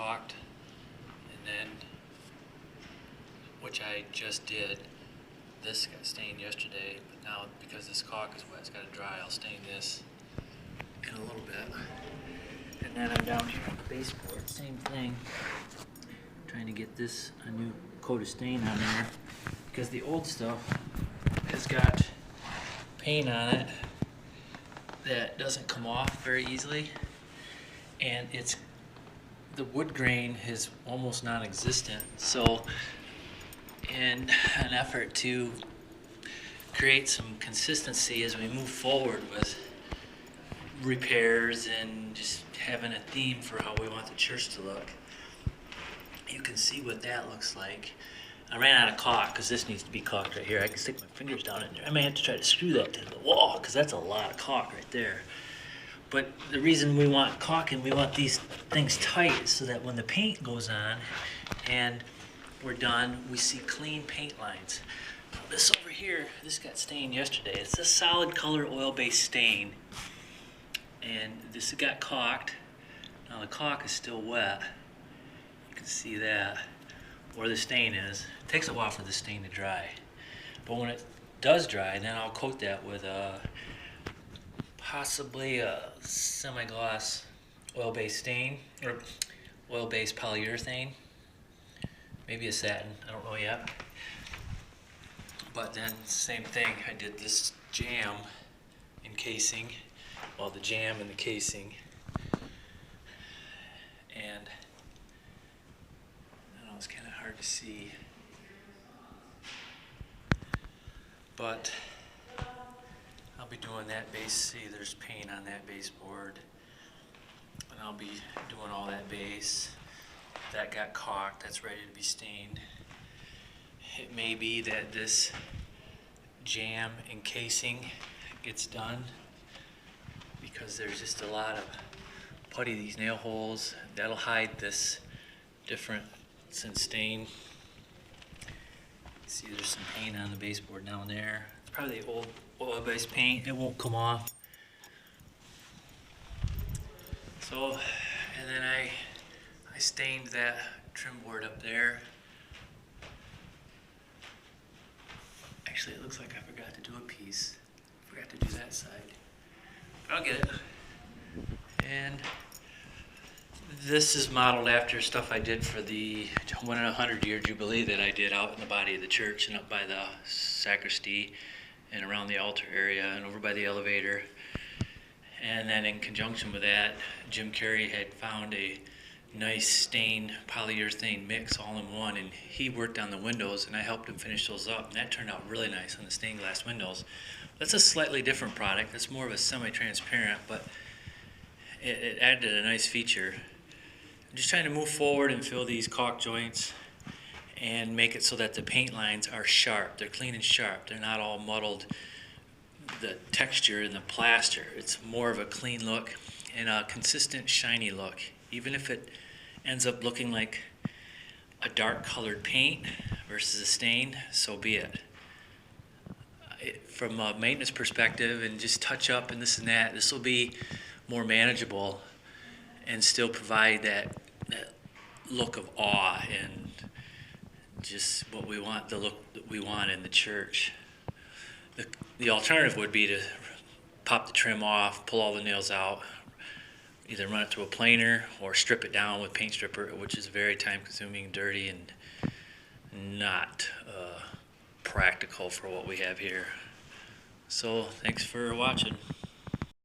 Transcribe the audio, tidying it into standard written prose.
caulked, and then, which I just did. This got stained yesterday, but now because this caulk is wet, it's got to dry. I'll stain this in a little bit. And then I'm down here on the baseboard, same thing. Trying to get this a new coat of stain on there because the old stuff has got paint on it that doesn't come off very easily, and the wood grain is almost non-existent. So in an effort to create some consistency as we move forward with repairs and just having a theme for how we want the church to look, you can see what that looks like. I ran out of caulk because this needs to be caulked right here. I can stick my fingers down in there. I may have to try to screw that to the wall because that's a lot of caulk right there. But the reason we want caulk and we want these things tight is so that when the paint goes on and we're done, we see clean paint lines. This over here, this got stained yesterday. It's a solid color oil-based stain. And this got caulked. Now the caulk is still wet. You can see that, where the stain is. It takes a while for the stain to dry. But when it does dry, then I'll coat that with possibly a semi-gloss oil-based stain, or oil-based polyurethane. Maybe a satin, I don't know yet. But then same thing, I did this jam encasing, well, the jam and the casing. And I know it's kind of hard to see, but I'll be doing that base. See, there's paint on that baseboard, and I'll be doing all that base. That got caulked, that's ready to be stained. It may be that this jam encasing gets done because there's just a lot of putty, these nail holes. That'll hide this difference in stain. See, there's some paint on the baseboard down there. It's probably the old oil-based paint. It won't come off. So, and then I stained that trim board up there. Actually, it looks like I forgot to do a piece. Forgot to do that side. But I'll get it. And this is modeled after stuff I did for the 100-year jubilee that I did out in the body of the church and up by the sacristy and around the altar area and over by the elevator. And then in conjunction with that, Jim Carey had found a nice stained polyurethane mix all in one, and he worked on the windows and I helped him finish those up, and that turned out really nice on the stained glass windows. That's a slightly different product. That's more of a semi-transparent, but it added a nice feature. I'm just trying to move forward and fill these caulk joints and make it so that the paint lines are sharp. They're clean and sharp. They're not all muddled. The texture in the plaster, it's more of a clean look and a consistent shiny look. Even if it ends up looking like a dark colored paint versus a stain, so be it. From a maintenance perspective and just touch up and this and that, this will be more manageable and still provide that look of awe and just what we want, the look that we want in the church. The alternative would be to pop the trim off, pull all the nails out, either run it through a planer or strip it down with paint stripper, which is very time consuming, dirty, and not practical for what we have here. So thanks for watching.